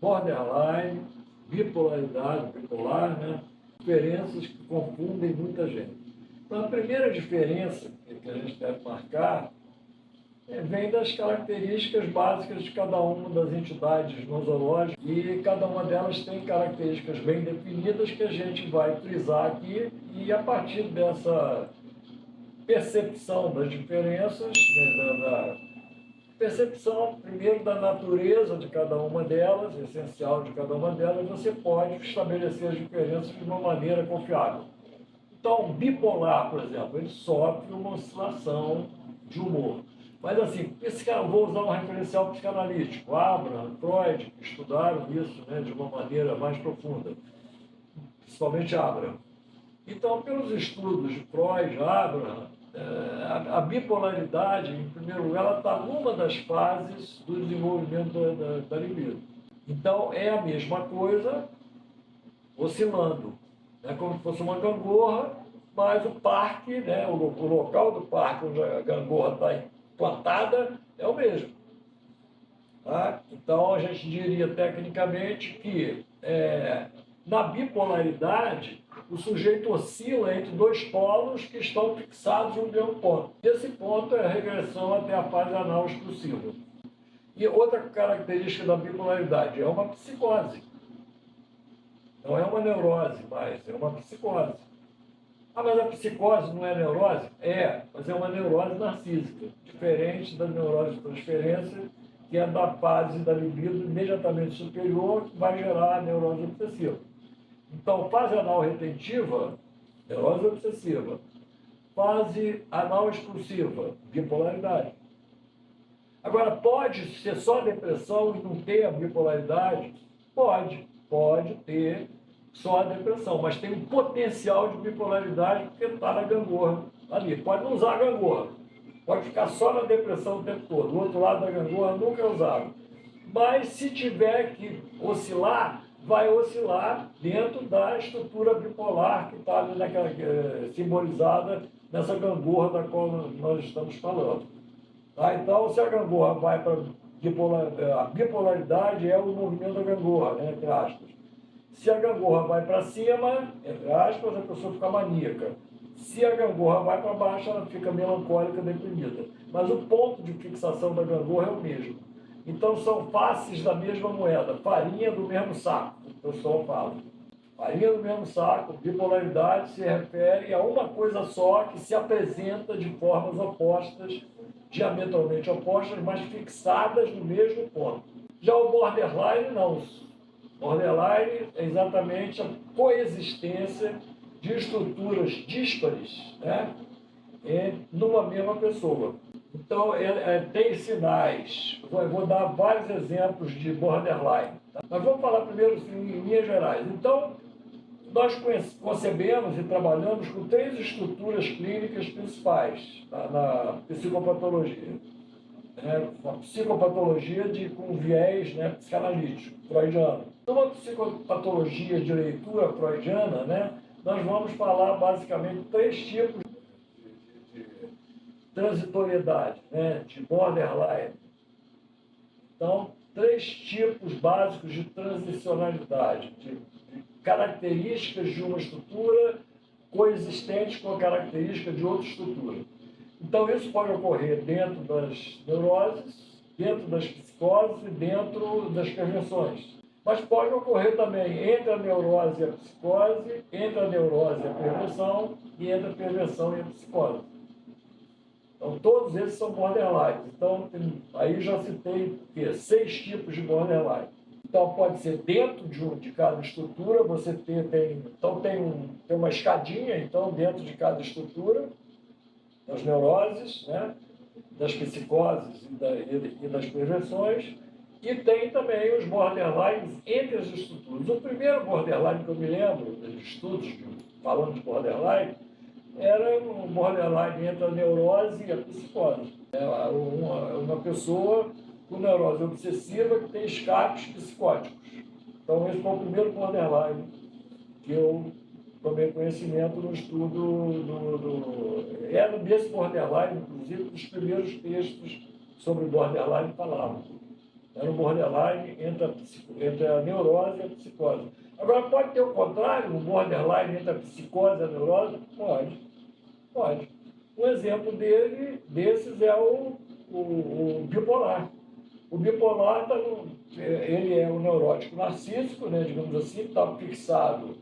borderline, bipolaridade, bipolar, né? Diferenças que confundem muita gente. Então, a primeira diferença que a gente deve marcar vem das características básicas de cada uma das entidades nosológicas, e cada uma delas tem características bem definidas que a gente vai frisar aqui, e a partir dessa percepção das diferenças, né, da percepção, primeiro, da natureza de cada uma delas, essencial de cada uma delas, você pode estabelecer as diferenças de uma maneira confiável. Então, bipolar, por exemplo, ele sofre uma oscilação de humor. Mas assim, vou usar um referencial psicanalítico. Abraham, Freud, que estudaram isso, né, de uma maneira mais profunda, principalmente Abraham. Então, pelos estudos de Freud, Abraham, a bipolaridade, em primeiro lugar, ela está numa das fases do desenvolvimento da libido. Então, é a mesma coisa oscilando. É como se fosse uma gangorra, mas o parque, né, o local do parque onde a gangorra está implantada é o mesmo. Tá? Então, a gente diria tecnicamente que na bipolaridade, o sujeito oscila entre dois polos que estão fixados no mesmo ponto. Esse ponto é a regressão até a fase anal exclusiva. E outra característica da bipolaridade é uma psicose. Não é uma neurose mais, é uma psicose. Ah, mas a psicose não é neurose? É, mas é uma neurose narcísica, diferente da neurose de transferência, que é da fase da libido imediatamente superior, que vai gerar a neurose obsessiva. Então, fase anal retentiva, neurose obsessiva. Fase anal expulsiva, bipolaridade. Agora, pode ser só depressão e não ter a bipolaridade? Pode ter só a depressão, mas tem um potencial de bipolaridade porque está na gangorra ali. Pode não usar a gangorra, pode ficar só na depressão o tempo todo. O outro lado da gangorra nunca é usado. Mas se tiver que oscilar, vai oscilar dentro da estrutura bipolar que está ali simbolizada nessa gangorra da qual nós estamos falando. Tá? Então, se a gangorra vai para a bipolaridade é o movimento da gangorra, né, entre aspas. Se a gangorra vai para cima, entre aspas, a pessoa fica maníaca. Se a gangorra vai para baixo, ela fica melancólica, deprimida. Mas o ponto de fixação da gangorra é o mesmo. Então, são faces da mesma moeda, farinha do mesmo saco, o pessoal fala. Farinha do mesmo saco, bipolaridade se refere a uma coisa só que se apresenta de formas opostas, diametralmente opostas, mas fixadas no mesmo ponto. Já o borderline, não. Borderline é exatamente a coexistência de estruturas díspares, né, numa mesma pessoa. Então, tem sinais. Vou dar vários exemplos de borderline. Tá? Mas vamos falar primeiro em linhas gerais. Então, nós concebemos e trabalhamos com 3 estruturas clínicas principais na psicopatologia. Uma psicopatologia com viés, né, psicanalítico, freudiano. Numa psicopatologia de leitura freudiana, né, nós vamos falar basicamente 3 tipos de transitoriedade, né, de borderline. Então, 3 tipos básicos de transicionalidade, de características de uma estrutura coexistentes com a característica de outra estrutura. Então, isso pode ocorrer dentro das neuroses, dentro das psicoses e dentro das perversões. Mas pode ocorrer também entre a neurose e a psicose, entre a neurose e a perversão, e entre a perversão e a psicose. Então, todos esses são borderlines. Então, aí já citei 6 tipos de borderline. Então, pode ser dentro de cada estrutura, você tem uma escadinha, então, dentro de cada estrutura, das neuroses, né, das psicoses e das perversões, e tem também os borderlines entre as estruturas. O primeiro borderline que eu me lembro dos estudos falando de borderline era um borderline entre a neurose e a psicose. É uma pessoa com neurose obsessiva que tem escapes psicóticos. Então, esse foi o primeiro borderline que eu tomei conhecimento no estudo era desse borderline, inclusive, dos primeiros textos sobre borderline falavam. No borderline entre a neurose e a psicose. Agora, pode ter o contrário, o borderline entre a psicose e a neurose? Pode, pode. Um exemplo desses é o bipolar. O bipolar, ele é um neurótico narcísico, né, digamos assim, está fixado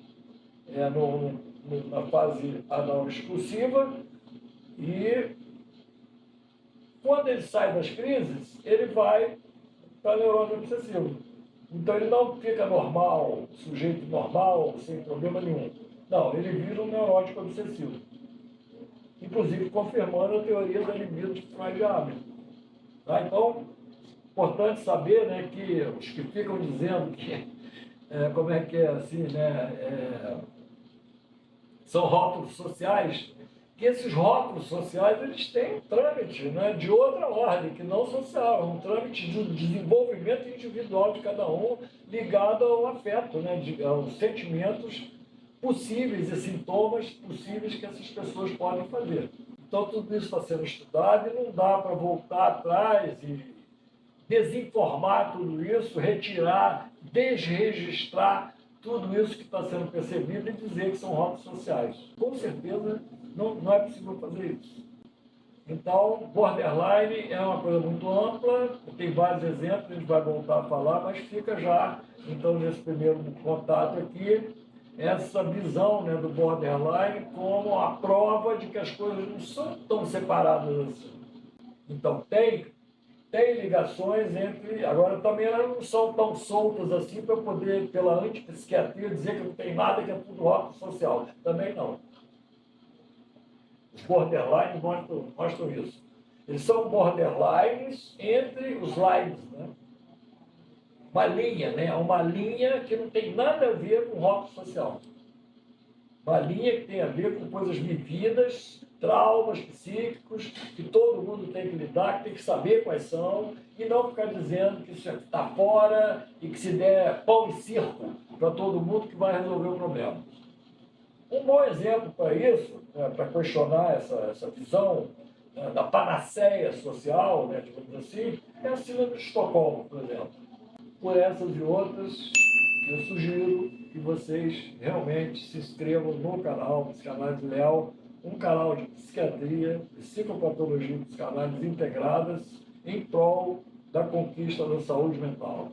na fase anal exclusiva, e quando ele sai das crises, ele vai para a neurose obsessiva. Então ele não fica normal, sujeito normal, sem problema nenhum. Não, ele vira um neurótico obsessivo. Inclusive confirmando a teoria da libido de Freud e Hamilton. Tá? Então, importante saber, né, que os que ficam dizendo que, como é que é assim, né, são rótulos sociais, que esses rótulos sociais eles têm um trâmite, né, de outra ordem, que não social, é um trâmite de desenvolvimento individual de cada um, ligado ao afeto, né, aos sentimentos possíveis e sintomas possíveis que essas pessoas podem fazer. Então tudo isso está sendo estudado e não dá para voltar atrás e desinformar tudo isso, retirar, desregistrar tudo isso que está sendo percebido e dizer que são rótulos sociais. Com certeza não é possível fazer isso. Então, borderline é uma coisa muito ampla, tem vários exemplos, a gente vai voltar a falar, mas fica já, então, nesse primeiro contato aqui, essa visão, né, do borderline como a prova de que as coisas não são tão separadas assim. Então, tem ligações entre... Agora, também elas não são tão soltas assim para poder, pela antipsiquiatria, dizer que não tem nada, que é tudo rótulo social. Também não. Os borderlines mostram isso. Eles são borderlines entre os lines, né? Uma linha, né? Uma linha que não tem nada a ver com rótulo social. Uma linha que tem a ver com coisas vividas, traumas psíquicos, que todo mundo tem que lidar, que tem que saber quais são, e não ficar dizendo que isso está fora e que se der pão e circo para todo mundo que vai resolver o problema. Um bom exemplo para isso, para questionar essa visão da panaceia social, né, digamos assim, é a síndrome de Estocolmo, por exemplo. Por essas e outras, eu sugiro que vocês realmente se inscrevam no canal Psicanálise Léo, um canal de psiquiatria, psicopatologia e psicanálise integradas em prol da conquista da saúde mental.